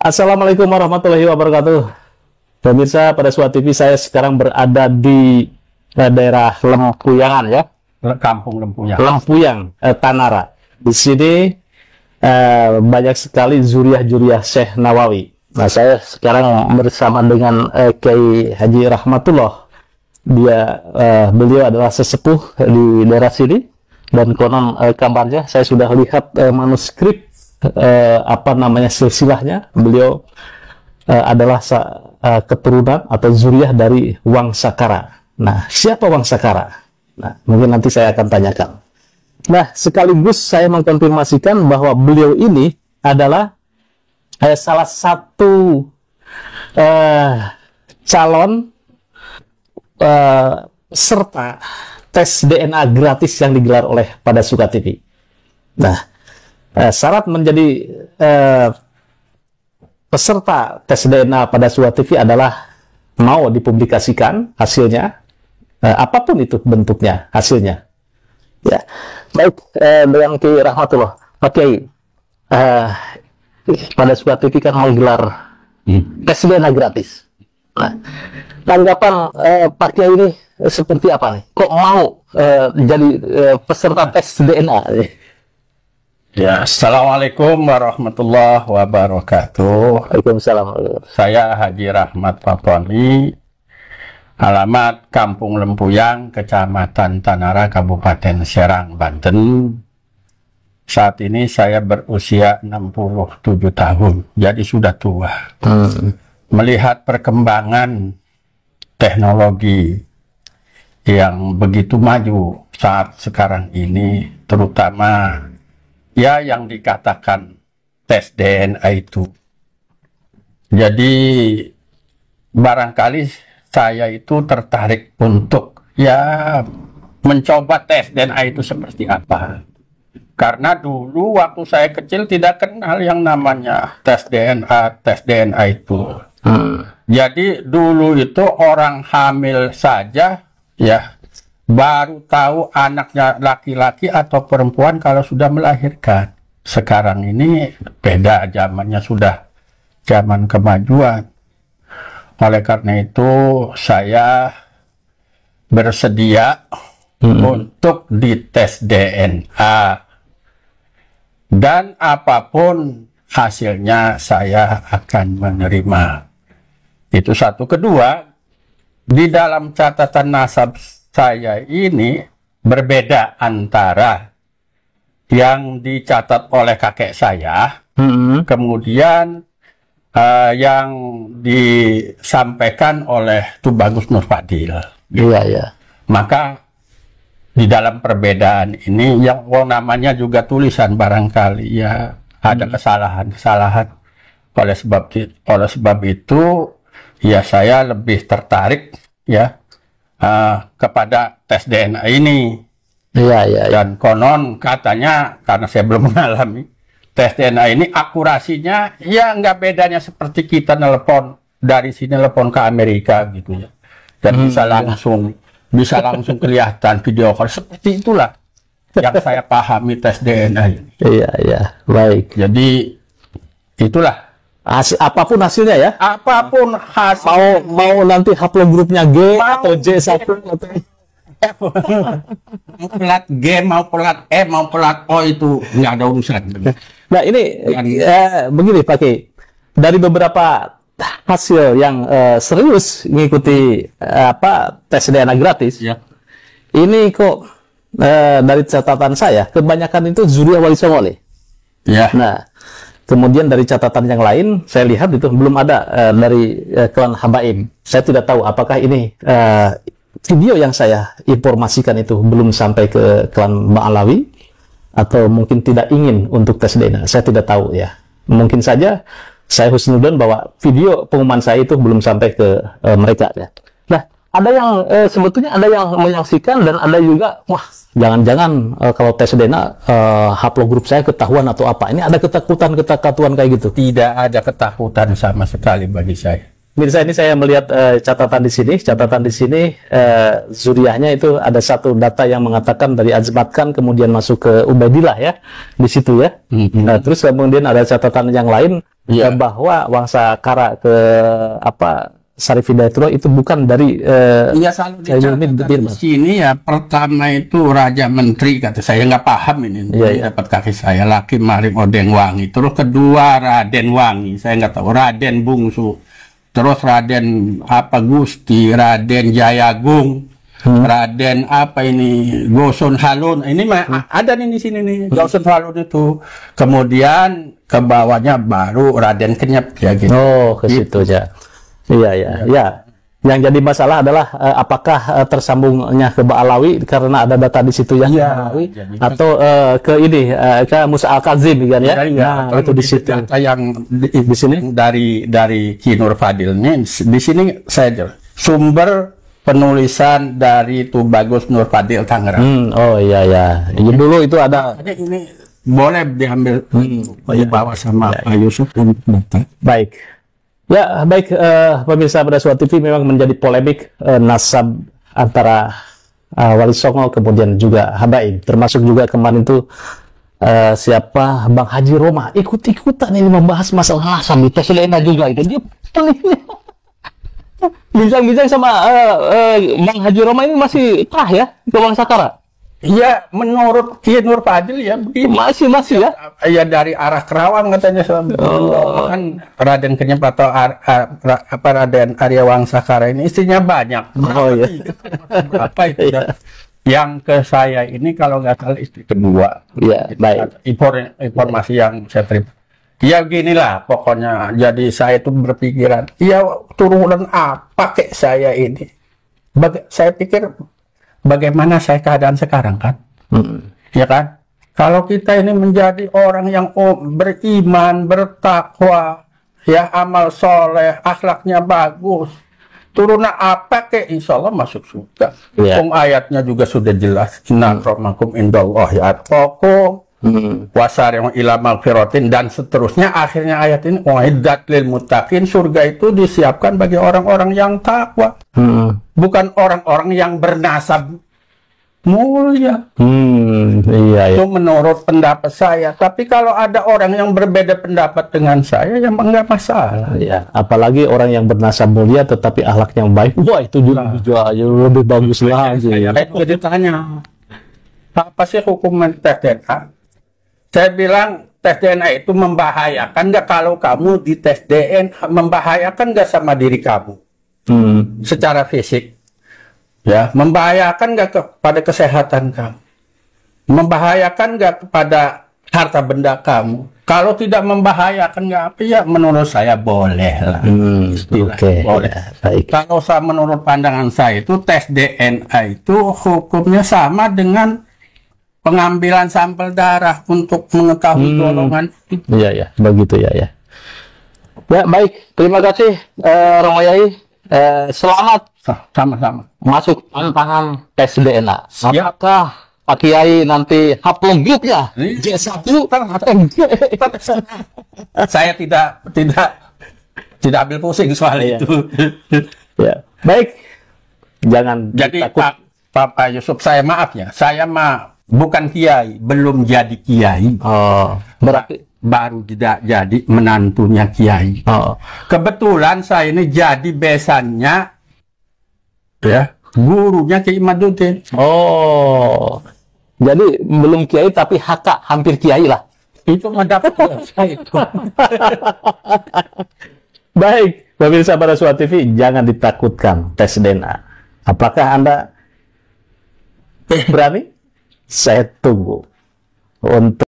Assalamualaikum warahmatullahi wabarakatuh. Pemirsa, pada Suara TV saya sekarang berada di daerah Lempuyangan ya. Kampung Lempuyang. Lempuyang, Tanara. Di sini banyak sekali zuriah-zuriah Syekh Nawawi. Nah, saya sekarang bersama dengan Kiai Haji Rahmatullah. Beliau adalah sesepuh di daerah sini, dan konon kabarnya saya sudah lihat manuskrip silsilahnya. Beliau adalah keturunan atau zuriah dari Wangsakara. Nah, siapa Wangsakara? Nah, mungkin nanti saya akan tanyakan. Nah, sekaligus saya mengkonfirmasikan bahwa beliau ini adalah salah satu calon serta tes DNA gratis yang digelar oleh pada Suka TV. Nah, syarat menjadi peserta tes DNA pada Suka TV adalah mau dipublikasikan hasilnya, apapun itu bentuknya, hasilnya. Ya, baik, dengan Kiai Rahmatullah, Pak Kiai, pada Suka TV kan menggelar tes DNA gratis. Nah, tanggapan Pak Kiai ini seperti apa nih? Kok mau jadi peserta tes DNA? Ya, Assalamualaikum warahmatullahi wabarakatuh. Waalaikumsalam. Saya Haji Rahmat Paponi, alamat Kampung Lempuyang, Kecamatan Tanara, Kabupaten Serang, Banten. Saat ini saya berusia 67 tahun, jadi sudah tua. Melihat perkembangan teknologi yang begitu maju saat sekarang ini, terutama ya yang dikatakan tes DNA itu. Jadi barangkali saya itu tertarik untuk ya mencoba tes DNA itu seperti apa. Karena dulu waktu saya kecil tidak kenal yang namanya tes DNA itu. Jadi dulu itu orang hamil saja ya baru tahu anaknya laki-laki atau perempuan kalau sudah melahirkan. Sekarang ini beda, zamannya sudah zaman kemajuan. Oleh karena itu saya bersedia untuk dites DNA. Dan apapun hasilnya saya akan menerima. Itu satu. Kedua, di dalam catatan nasab saya ini berbeda antara yang dicatat oleh kakek saya, kemudian yang disampaikan oleh Tubagus Nur Fadil. Iya, iya. Maka di dalam perbedaan ini yang namanya juga tulisan barangkali ya ada kesalahan-kesalahan. Oleh sebab itu ya saya lebih tertarik ya kepada tes DNA ini. Iya, iya. Dan konon katanya, karena saya belum mengalami, tes DNA ini akurasinya ya nggak bedanya seperti kita nelpon dari sini nelpon ke Amerika gitu ya. Dan bisa langsung kelihatan video call. Seperti itulah yang saya pahami tes DNA ini. Iya, iya. Baik. Jadi itulah. Apapun hasilnya ya. Apapun hasil. Mau nanti haplogrupnya G atau J1 atau mau pelat G, mau pelat E, mau pelat O, itu nggak ada urusan. Nah ini begini Pak Kiai, dari beberapa hasil yang serius mengikuti tes DNA gratis ya, ini kok dari catatan saya kebanyakan itu zuriah Wali Songo nih. Ya. Nah, kemudian dari catatan yang lain, saya lihat itu belum ada dari klan Habaib. Saya tidak tahu apakah ini video yang saya informasikan itu belum sampai ke klan Ba'alawi, atau mungkin tidak ingin untuk tes DNA. Saya tidak tahu ya. Mungkin saja saya husnudzon bahwa video pengumuman saya itu belum sampai ke mereka ya. Nah, ada yang sebetulnya ada yang menyaksikan, dan ada juga, wah, jangan-jangan kalau tes DNA haplogrup saya ketahuan atau apa. Ini ada ketakutan kayak gitu? Tidak ada ketakutan sama sekali bagi saya. Mirsa, ini saya melihat catatan di sini. Catatan di sini zuriyahnya itu ada satu data yang mengatakan dari Azmat Khan kemudian masuk ke Ubaidillah ya, di situ ya. Nah, terus kemudian ada catatan yang lain bahwa Wangsa Kara ke Syarif Hidayatullah itu bukan dari iya, selalu dicatat di sini ya. Pertama itu Raja Menteri, kata saya, nggak paham ini. Dapat kaki saya Laki Marim Odeng Wangi. Terus kedua Raden Wangi, saya nggak tahu. Raden Bungsu. Terus Raden Gusti, Raden Jayagung, Raden Gosun Halun. Ini ada nih di sini nih, Gosun Halun itu. Kemudian ke bawahnya baru Raden Kenyep ya gitu. Oh, ke situ ya. Iya. Yang jadi masalah adalah apakah tersambungnya ke Ba'alawi karena ada data di situ yang Ba'alawi, atau ke ini ke Musa Al-Kazim kan ya? Nah, itu di situ. Data yang di sini dari Ki Nur Fadil ini, di sini saya sumber penulisan dari Tubagus Nur Fadil Tangerang. Oh iya. Dulu itu ada. Ini boleh diambil dibawa sama Pak Yusuf untuk data. Baik. Ya, baik, pemirsa pada suatu TV memang menjadi polemik nasab antara Wali Songo kemudian juga Habaib, termasuk juga kemarin itu siapa Bang Haji Roma ikut-ikutan ini membahas masalah nasab itu Selena juga itu dia bincang-bincang sama Bang Haji Roma ini masih terah ya ke Wangsa Kara. Iya, menurut Ki Nur Fadil ya begini. Masih ya. Ya dari arah Kerawang katanya kan Raden Kenyep atau Raden Arya Wangsa Kara ini istrinya banyak. Apa itu ya? Yang ke saya ini kalau nggak salah istri kedua. Iya, baik. Informasi yang saya terima. Ya beginilah pokoknya. Jadi saya itu berpikiran, ya turunan apa kayak saya ini? Saya pikir bagaimana saya keadaan sekarang kan? Ya kan? Kalau kita ini menjadi orang yang beriman, bertakwa, ya amal soleh, akhlaknya bagus, turunan apa ke insya Allah masuk surga. Ayatnya juga sudah jelas. Inna akramakum indallahi atqakum wasari'u ila magfiratin dan seterusnya. Akhirnya ayat ini uiddat lil muttaqin, surga itu disiapkan bagi orang-orang yang takwa. Bukan orang-orang yang bernasab mulia. Itu menurut pendapat saya. Tapi kalau ada orang yang berbeda pendapat dengan saya, ya enggak masalah. Ya, apalagi orang yang bernasab mulia tetapi akhlaknya baik. Wah, itu juga lebih bagus lagi. Saya juga ditanya, apa sih hukuman tes DNA? Saya bilang tes DNA itu membahayakan nggak kalau kamu di tes DNA? Membahayakan nggak sama diri kamu? Secara fisik, ya, membahayakan nggak kepada kesehatan kamu, membahayakan nggak kepada harta benda kamu? Kalau tidak membahayakan nggak apa ya, menurut saya boleh lah. Boleh. Baik. Kalau menurut pandangan saya itu tes DNA itu hukumnya sama dengan pengambilan sampel darah untuk mengetahui golongan. Iya, begitu ya. Ya, baik. Terima kasih, Romo Yai. Selamat Sama-sama masuk tantangan tes DNA. Apakah Pak Kiai nanti haplogroup-nya J1 atau saya tidak ambil pusing soal itu. Ya, baik. Jangan jadi takut. Pak Yusuf, saya maaf ya, saya bukan kiai, belum jadi kiai. Berarti baru tidak jadi menantunya kiai. Kebetulan saya ini jadi besannya ya gurunya Kiai Imaduddin. Jadi belum kiai tapi hampir kiai lah. Itu mendapat saya itu. Baik, pemirsa pada Suara TV, jangan ditakutkan tes DNA. Apakah Anda berani? Saya tunggu untuk